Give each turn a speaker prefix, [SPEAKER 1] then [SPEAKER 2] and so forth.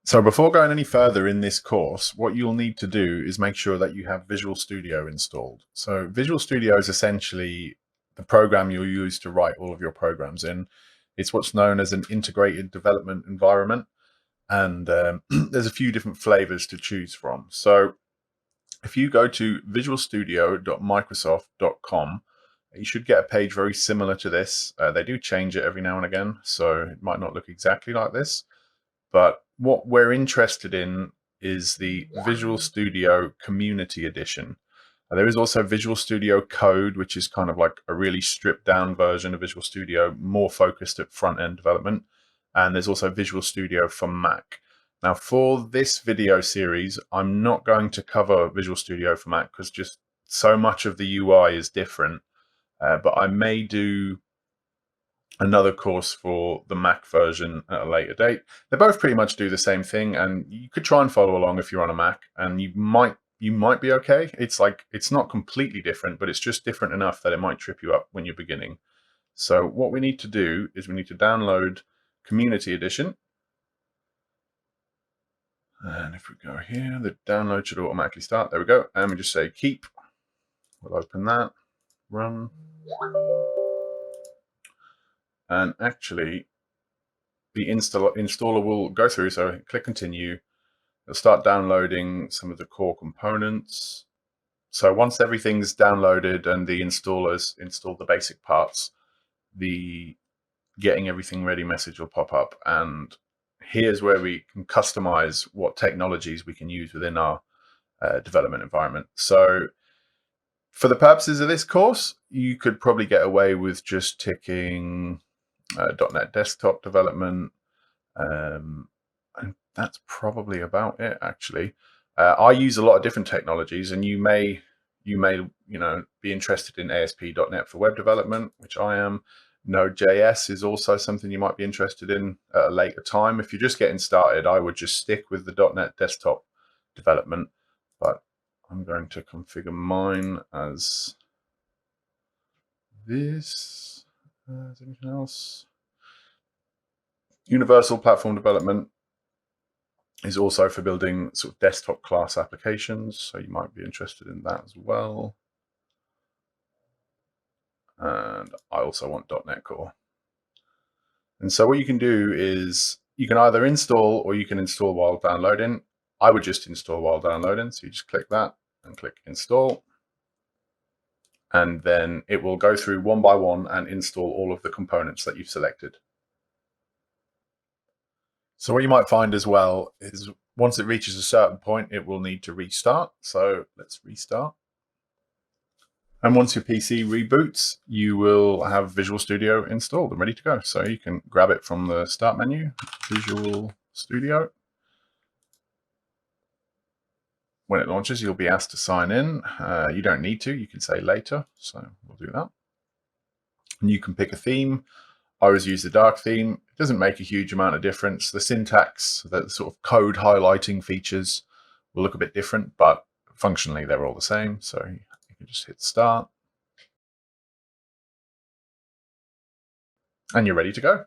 [SPEAKER 1] So before going any further in this course, what you'll need to do is make sure that you have Visual Studio installed. So Visual Studio is essentially the program you'll use to write all of your programs in. It's what's known as an integrated development environment, and there's a few different flavors to choose from. So if you go to visualstudio.microsoft.com, you should get a page very similar to this. They do change it every now and again, so it might not look exactly like this. But what we're interested in is the Visual Studio Community Edition. There is also Visual Studio Code, which is kind of like a really stripped down version of Visual Studio, more focused at front end development. And there's also Visual Studio for Mac. Now, for this video series, I'm not going to cover Visual Studio for Mac because just so much of the UI is different. But I may do another course for the Mac version at a later date. They both pretty much do the same thing, and you could try and follow along if you're on a Mac, and you might be okay. It's not completely different, but it's just different enough that it might trip you up when you're beginning. So what we need to do is we need to download Community Edition. And if we go here, the download should automatically start. There we go. And we just say keep. We'll open that, run. And actually, the installer will go through. So click continue. It'll start downloading some of the core components. So once everything's downloaded and the installers install the basic parts, the getting everything ready message will pop up. And here's where we can customize what technologies we can use within our development environment. So for the purposes of this course, you could probably get away with just ticking .NET desktop development, and that's probably about it, actually. I use a lot of different technologies, and you may be interested in ASP.NET for web development, which I am. Node.js is also something you might be interested in at a later time. If you're just getting started, I would just stick with the .NET desktop development, but I'm going to configure mine as this. Is there anything else? Universal platform development is also for building sort of desktop class applications, so you might be interested in that as well. And I also want .NET Core. And so what you can do is you can either install or you can install while downloading. I would just install while downloading, so you just click that and click install. And then it will go through one by one and install all of the components that you've selected. So what you might find as well is once it reaches a certain point, it will need to restart. So let's restart. And once your PC reboots, you will have Visual Studio installed and ready to go. So you can grab it from the start menu, Visual Studio. When it launches, you'll be asked to sign in. You don't need to, you can say later. So we'll do that. And you can pick a theme. I always use the dark theme. It doesn't make a huge amount of difference. The syntax, the sort of code highlighting features will look a bit different, but functionally they're all the same. So you can just hit start. And you're ready to go.